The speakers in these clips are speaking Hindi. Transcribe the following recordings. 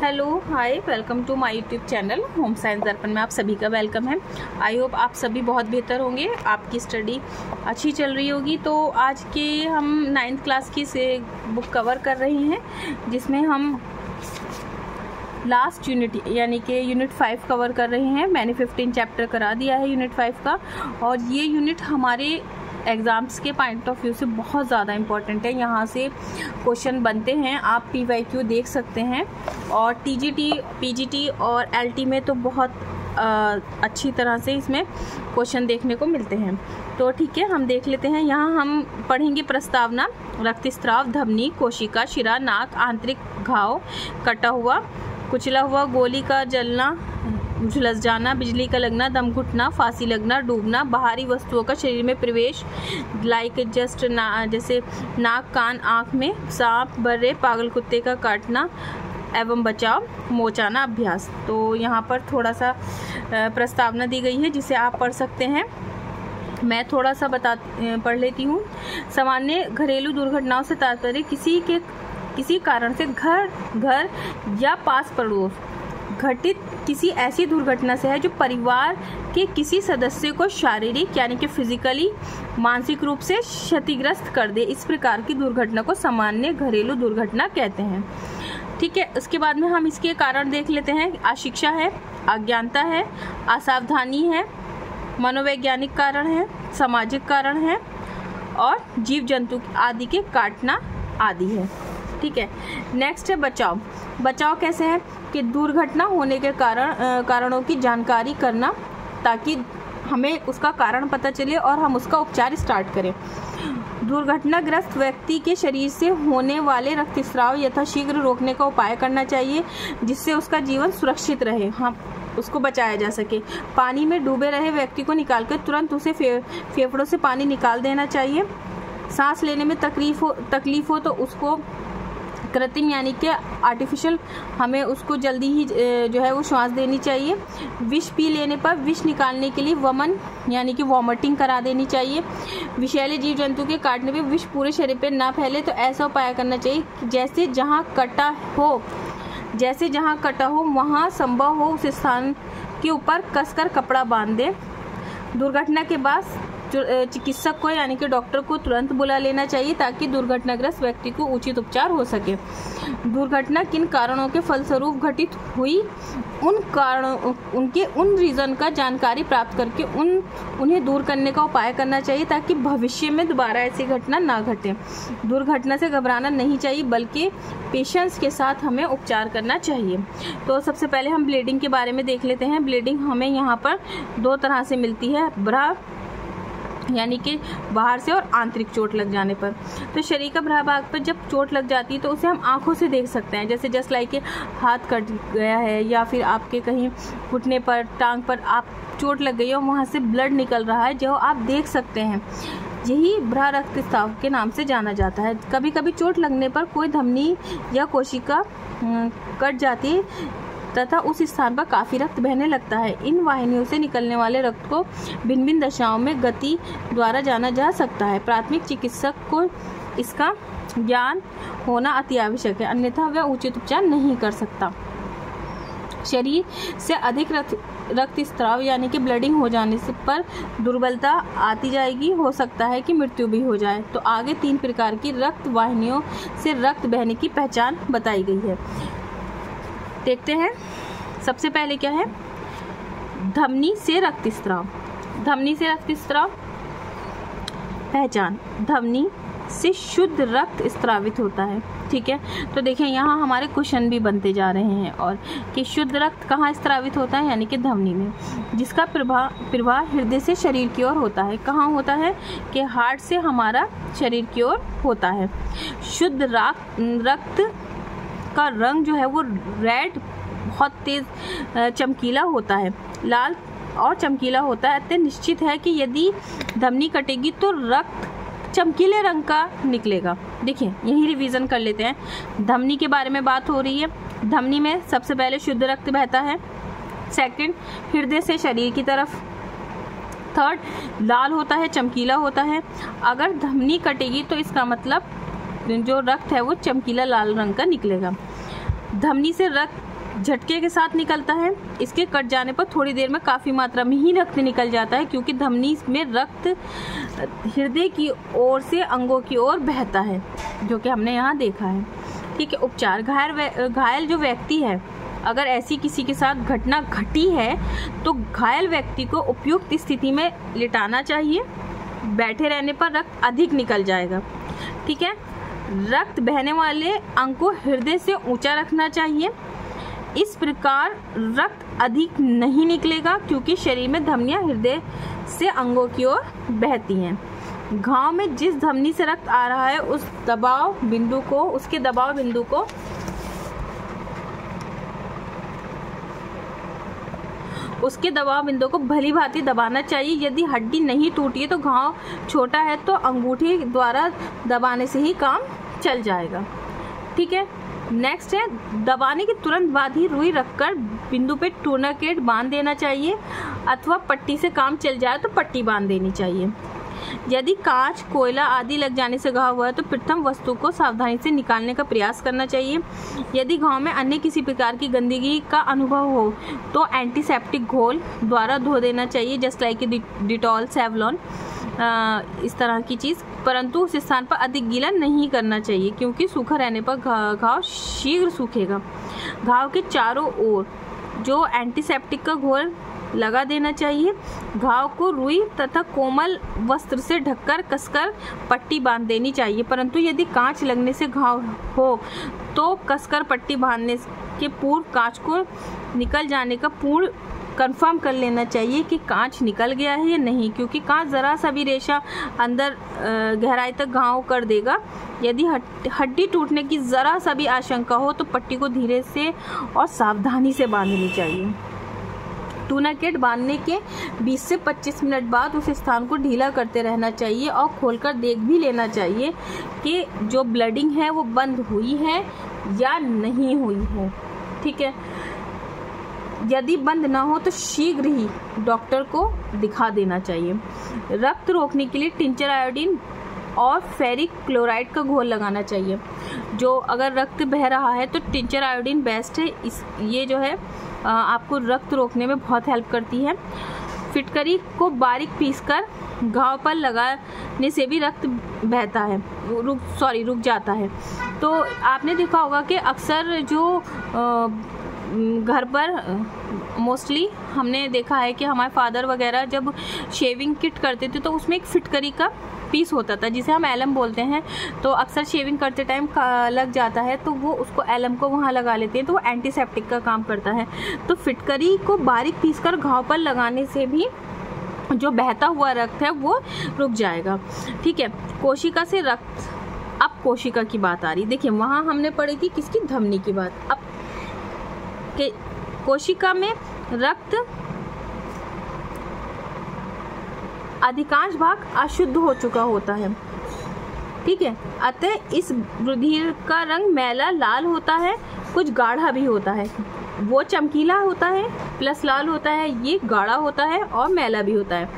Hello hi welcome to my YouTube channel home science Darpan में आप सभी का वेलकम है। आई होप आप सभी बहुत बेहतर होंगे, आपकी स्टडी अच्छी चल रही होगी। तो आज के हम 9th क्लास की से बुक कवर कर रहे हैं, जिसमें हम लास्ट यूनिट यानी कि यूनिट 5 कवर कर रहे हैं। मैंने 15 चैप्टर करा दिया है यूनिट 5 का, और ये यूनिट हमारे एग्ज़ाम्स के पॉइंट ऑफ व्यू से बहुत ज़्यादा इम्पॉर्टेंट है। यहाँ से क्वेश्चन बनते हैं, आप PYQ देख सकते हैं, और TGT, PGT और LT में तो बहुत अच्छी तरह से इसमें क्वेश्चन देखने को मिलते हैं। तो ठीक है, हम देख लेते हैं। यहाँ हम पढ़ेंगे प्रस्तावना, रक्तस्राव, धमनी, कोशिका, शिरा, नाक, आंतरिक घाव, कटा हुआ, कुचला हुआ, गोली का जलना, झुलस जाना, बिजली का लगना, दम घुटना, फांसी लगना, डूबना, बाहरी वस्तुओं का शरीर में प्रवेश लाइक जस्ट जैसे नाक, कान, आँख में, सांप, बर्रे, पागल कुत्ते का काटना एवं बचाव, मोचाना, अभ्यास। तो यहाँ पर थोड़ा सा प्रस्तावना दी गई है जिसे आप पढ़ सकते हैं। मैं थोड़ा सा पढ़ लेती हूँ। सामान्य घरेलू दुर्घटनाओं से तात्पर्य किसी कारण से घर या पास पड़ोस घटित किसी ऐसी दुर्घटना से है जो परिवार के किसी सदस्य को शारीरिक यानी कि फिजिकली, मानसिक रूप से क्षतिग्रस्त कर दे। इस प्रकार की दुर्घटना को सामान्य घरेलू दुर्घटना कहते हैं। ठीक है, उसके बाद में हम इसके कारण देख लेते हैं। अशिक्षा है, अज्ञानता है, असावधानी है, मनोवैज्ञानिक कारण है, सामाजिक कारण है, और जीव जंतु आदि के काटना आदि है। ठीक है, नेक्स्ट है बचाव। बचाव कैसे है कि दुर्घटना होने के कारणों की जानकारी करना, ताकि हमें उसका कारण पता चले और हम उसका उपचार स्टार्ट करें। दुर्घटनाग्रस्त व्यक्ति के शरीर से होने वाले रक्तस्राव यथाशीघ्र रोकने का उपाय करना चाहिए, जिससे उसका जीवन सुरक्षित रहे, हम उसको बचाया जा सके। पानी में डूबे रहे व्यक्ति को निकालकर तुरंत उसे फेफड़ों से पानी निकाल देना चाहिए। सांस लेने में तकलीफ हो तो उसको कृत्रिम यानी कि आर्टिफिशियल हमें उसको जल्दी ही जो है वो श्वास देनी चाहिए। विष पी लेने पर विष निकालने के लिए वमन यानी कि वॉमिटिंग करा देनी चाहिए। विषैले जीव जंतु के काटने पे विष पूरे शरीर पे ना फैले तो ऐसा उपाय करना चाहिए जैसे जहाँ कटा हो वहाँ संभव हो उस स्थान के ऊपर कसकर कपड़ा बांध दे। दुर्घटना के बाद चिकित्सक को यानी कि डॉक्टर को तुरंत बुला लेना चाहिए, ताकि दुर्घटनाग्रस्त व्यक्ति को उचित उपचार हो सके। दुर्घटना किन कारणों के फलस्वरूप घटित हुई, उन रीज़न का जानकारी प्राप्त करके उन्हें दूर करने का उपाय करना चाहिए, ताकि भविष्य में दोबारा ऐसी घटना ना घटे। दुर्घटना से घबराना नहीं चाहिए, बल्कि पेशेंस के साथ हमें उपचार करना चाहिए। तो सबसे पहले हम ब्लीडिंग के बारे में देख लेते हैं। ब्लीडिंग हमें यहाँ पर 2 तरह से मिलती है, बरा यानी कि बाहर से और आंतरिक चोट लग जाने पर। तो शरीर का बड़ा भाग पर जब चोट लग जाती है तो उसे हम आंखों से देख सकते हैं, जैसे जस्ट लाइक हाथ कट गया है, या फिर आपके कहीं घुटने पर, टांग पर आप चोट लग गई है और वहाँ से ब्लड निकल रहा है, जो आप देख सकते हैं। यही बड़ा रक्तस्राव के नाम से जाना जाता है। कभी कभी चोट लगने पर कोई धमनी या कोशिका कट जाती है तथा उस स्थान पर काफ़ी रक्त बहने लगता है। इन वाहिनियों से निकलने वाले रक्त को भिन्न भिन्न दशाओं में गति द्वारा जाना जा सकता है। प्राथमिक चिकित्सक को इसका ज्ञान होना अति आवश्यक है, अन्यथा वह उचित उपचार नहीं कर सकता। शरीर से अधिक रक्तस्राव यानी कि ब्लीडिंग हो जाने से पर दुर्बलता आती जाएगी, हो सकता है कि मृत्यु भी हो जाए। तो आगे 3 प्रकार की रक्त वाहिनियों से रक्त बहने की पहचान बताई गई है। देखते हैं। सबसे पहले क्या है, धमनी से रक्तस्राव। धमनी से रक्तस्राव पहचान, धमनी से शुद्ध रक्त स्रावित होता है। ठीक है, तो देखें यहाँ हमारे क्वेश्चन भी बनते जा रहे हैं, और कि शुद्ध रक्त कहाँ स्रावित होता है, यानी कि धमनी में, जिसका प्रवाह हृदय से शरीर की ओर होता है। कहाँ होता है कि हार्ट से हमारा शरीर की ओर होता है। शुद्ध रक्त का रंग जो है वो रेड, बहुत तेज चमकीला होता है, लाल और चमकीला होता है। अत्यंत निश्चित है कि यदि धमनी कटेगी तो रक्त चमकीले रंग का निकलेगा। देखिए, यही रिवीजन कर लेते हैं। धमनी के बारे में बात हो रही है। धमनी में सबसे पहले शुद्ध रक्त बहता है। सेकंड, हृदय से शरीर की तरफ। थर्ड, लाल होता है, चमकीला होता है। अगर धमनी कटेगी तो इसका मतलब जो रक्त है वो चमकीला लाल रंग का निकलेगा। धमनी से रक्त झटके के साथ निकलता है। इसके कट जाने पर थोड़ी देर में काफ़ी मात्रा में ही रक्त निकल जाता है, क्योंकि धमनी में रक्त हृदय की ओर से अंगों की ओर बहता है, जो कि हमने यहाँ देखा है। ठीक है। उपचार, घायल जो व्यक्ति है, अगर ऐसी किसी के साथ घटना घटी है तो घायल व्यक्ति को उपयुक्त स्थिति में लिटाना चाहिए। बैठे रहने पर रक्त अधिक निकल जाएगा। ठीक है। रक्त बहने वाले अंग को हृदय से ऊंचा रखना चाहिए। इस प्रकार रक्त अधिक नहीं निकलेगा, क्योंकि शरीर में धमनियां हृदय से अंगों की ओर बहती हैं। घाव में जिस धमनी से रक्त आ रहा है उसके दबाव बिंदु को भली भांति दबाना चाहिए। यदि हड्डी नहीं टूटी है तो घाव छोटा है तो अंगूठी द्वारा दबाने से ही काम चल जाएगा। ठीक है। नेक्स्ट है, दबाने के तुरंत बाद ही रुई रखकर बिंदु पे टूर्नाकेट बांध देना चाहिए, अथवा पट्टी से काम चल जाए तो पट्टी बांध देनी चाहिए। यदि कांच, कोयला आदि लग जाने से घाव हुआ है तो प्रथम वस्तु को सावधानी से निकालने का प्रयास करना चाहिए। यदि घाव में अन्य किसी प्रकार की गंदगी का अनुभव हो तो एंटीसेप्टिक घोल द्वारा धो देना चाहिए, जस्ट लाइक डिटॉल, सेवलॉन, इस तरह की चीज़। परंतु उस स्थान पर अधिक गीला नहीं करना चाहिए, क्योंकि सूखा रहने पर घाव शीघ्र सूखेगा। घाव के चारों ओर जो एंटीसेप्टिक का घोल लगा देना चाहिए। घाव को रुई तथा कोमल वस्त्र से ढककर कसकर पट्टी बांध देनी चाहिए। परंतु यदि कांच लगने से घाव हो तो कसकर पट्टी बांधने के पूर्व कांच को निकल जाने का पूर्ण कंफर्म कर लेना चाहिए कि कांच निकल गया है या नहीं, क्योंकि कांच जरा सा भी रेशा अंदर गहराई तक घाव कर देगा। यदि हड्डी टूटने की जरा सा भी आशंका हो तो पट्टी को धीरे से और सावधानी से बांधनी चाहिए। टूर्नाकेट बांधने के 20 से 25 मिनट बाद उस स्थान को ढीला करते रहना चाहिए और खोलकर देख भी लेना चाहिए कि जो ब्लीडिंग है वो बंद हुई है या नहीं हुई है। ठीक है। यदि बंद ना हो तो शीघ्र ही डॉक्टर को दिखा देना चाहिए। रक्त रोकने के लिए टिंचर आयोडीन और फेरिक क्लोराइड का घोल लगाना चाहिए। जो अगर रक्त बह रहा है तो टिंचर आयोडीन बेस्ट है। ये जो है आपको रक्त रोकने में बहुत हेल्प करती है। फिटकरी को बारीक पीसकर घाव पर लगाने से भी रक्त बहता है, रुक जाता है। तो आपने देखा होगा कि अक्सर जो घर पर मोस्टली हमने देखा है कि हमारे फादर वगैरह जब शेविंग किट करते थे तो उसमें एक फिटकरी का पीस होता था, जिसे हम एलम बोलते हैं। तो अक्सर शेविंग करते टाइम लग जाता है तो वो उसको एलम को वहाँ लगा लेते हैं, तो वो एंटीसेप्टिक का काम करता है। तो फिटकरी को बारीक पीसकर घाव पर लगाने से भी जो बहता हुआ रक्त है वो रुक जाएगा। ठीक है। कोशिका से रक्त, अब कोशिका की बात आ रही। देखिए वहाँ हमने पढ़ी थी किसकी, धमनी की बात। अब के कोशिका में रक्त अधिकांश भाग अशुद्ध हो चुका होता है। ठीक है। अतः इस रुधिर का रंग मैला लाल होता है, कुछ गाढ़ा भी होता है। वो चमकीला होता है प्लस लाल होता है, ये गाढ़ा होता है और मैला भी होता है।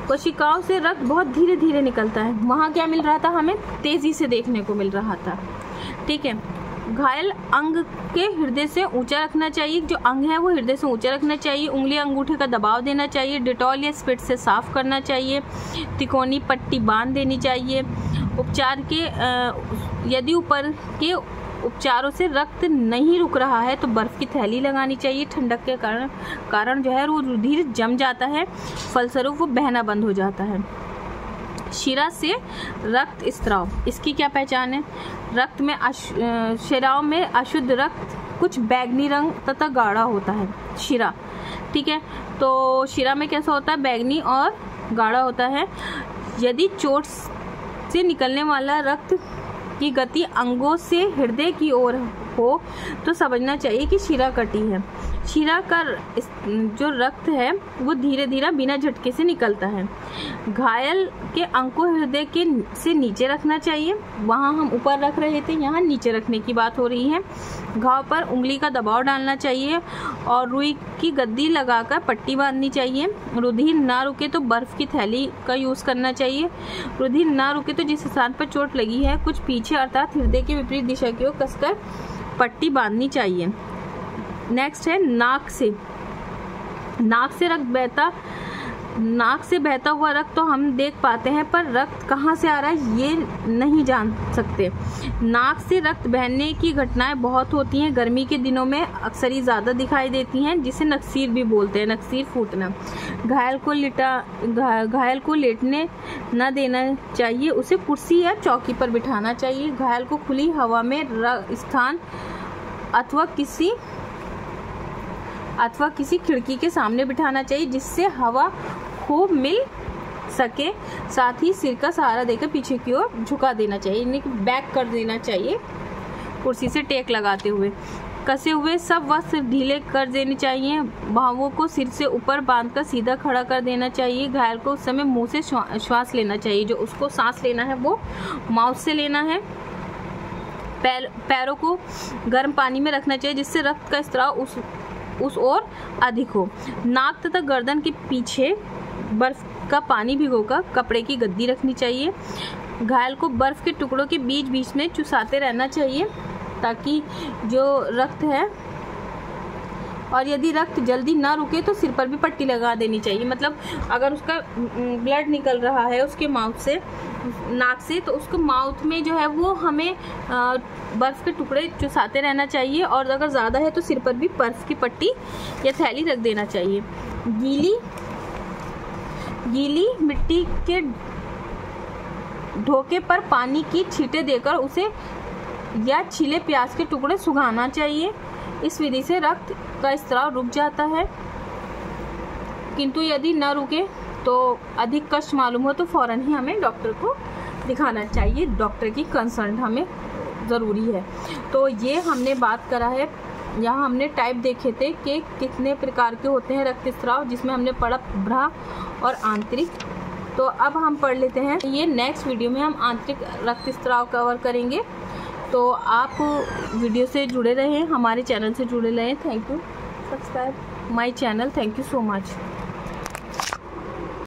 कोशिकाओं से रक्त बहुत धीरे धीरे निकलता है। वहाँ क्या मिल रहा था, हमें तेजी से देखने को मिल रहा था। ठीक है। घायल अंग के हृदय से ऊंचा रखना चाहिए। जो अंग है वो हृदय से ऊंचा रखना चाहिए। उंगली अंगूठे का दबाव देना चाहिए। डिटॉल या स्पिरिट से साफ करना चाहिए। तिकोनी पट्टी बांध देनी चाहिए। उपचार के यदि ऊपर के उपचारों से रक्त नहीं रुक रहा है तो बर्फ की थैली लगानी चाहिए। ठंडक के कारण जो है वो रुधिर जम जाता है, फलस्वरूप वो बहना बंद हो जाता है। शिरा से रक्त स्त्राव, इसकी क्या पहचान है? रक्त में शिराओं में अशुद्ध रक्त कुछ बैगनी रंग तथा गाढ़ा होता है। शिरा, ठीक है। तो शिरा में कैसा होता है, बैगनी और गाढ़ा होता है। यदि चोट से निकलने वाला रक्त की गति अंगों से हृदय की ओर हो तो समझना चाहिए कि शिरा कटी है। शिरा का जो रक्त है वो धीरे धीरे बिना झटके से निकलता है। घायल के अंग को हृदय के से नीचे रखना चाहिए। वहाँ हम ऊपर रख रहे थे, यहाँ नीचे रखने की बात हो रही है। घाव पर उंगली का दबाव डालना चाहिए और रुई की गद्दी लगाकर पट्टी बांधनी चाहिए। रुधिर ना रुके तो बर्फ की थैली का यूज़ करना चाहिए। रुधिर ना रुके तो जिस स्थान पर चोट लगी है कुछ पीछे अर्थात हृदय के विपरीत दिशा की ओर कसकर पट्टी बांधनी चाहिए। नेक्स्ट है नाक से बहता हुआ रक्त तो हम देख पाते हैं, पर रक्त कहाँ से आ रहा है ये नहीं जान सकते। नाक से रक्त बहने की घटनाएं बहुत होती हैं, गर्मी के दिनों में अक्सर ही ज़्यादा दिखाई देती हैं, जिसे नक्सीर भी बोलते हैं, नक्सीर फूटना। घायल को लेटने न देना चाहिए, उसे कुर्सी या चौकी पर बिठाना चाहिए। घायल को खुली हवा में स्थान अथवा किसी खिड़की के सामने बिठाना चाहिए, जिससे हवा खूब मिल सके। साथ ही सिर का सहारा देकर पीछे की ओर झुका देना चाहिए, यानी कि बैक कर देना चाहिए कुर्सी से टेक लगाते हुए। कसे हुए सब वस्त्र ढीले कर देने चाहिए। बाहुओं को सिर से ऊपर बांधकर सीधा खड़ा कर देना चाहिए। घायल को उस समय मुंह से श्वास लेना चाहिए, जो उसको सांस लेना है वो माउथ से लेना है। पैरों को गर्म पानी में रखना चाहिए, जिससे रक्त का स्त्राव उस ओर अधिक हो। नाक तथा गर्दन के पीछे बर्फ का पानी भिगोकर कपड़े की गद्दी रखनी चाहिए। घायल को बर्फ के टुकड़ों के बीच बीच में चुसाते रहना चाहिए, ताकि जो रक्त है, और यदि रक्त जल्दी ना रुके तो सिर पर भी पट्टी लगा देनी चाहिए। मतलब अगर उसका ब्लड निकल रहा है उसके माउथ से, नाक से, तो उसको माउथ में जो है वो हमें बर्फ़ के टुकड़े चुसाते रहना चाहिए, और अगर ज़्यादा है तो सिर पर भी बर्फ़ की पट्टी या थैली रख देना चाहिए। गीली मिट्टी के ढोके पर पानी की छींटे देकर उसे या छिले प्याज के टुकड़े सुखाना चाहिए। इस विधि से रक्त का स्त्राव रुक जाता है, किंतु यदि न रुके तो अधिक कष्ट मालूम हो तो फौरन ही हमें डॉक्टर को दिखाना चाहिए। डॉक्टर की कंसल्ट हमें ज़रूरी है। तो ये हमने बात करा है, यहाँ हमने टाइप देखे थे कि कितने प्रकार के होते हैं रक्तस्राव, जिसमें हमने पढ़ा बाह्य और आंतरिक। तो अब हम पढ़ लेते हैं, ये नेक्स्ट वीडियो में हम आंतरिक रक्तस्राव कवर करेंगे। तो आप वीडियो से जुड़े रहें, हमारे चैनल से जुड़े रहें। Thank you, subscribe my channel. Thank you so much.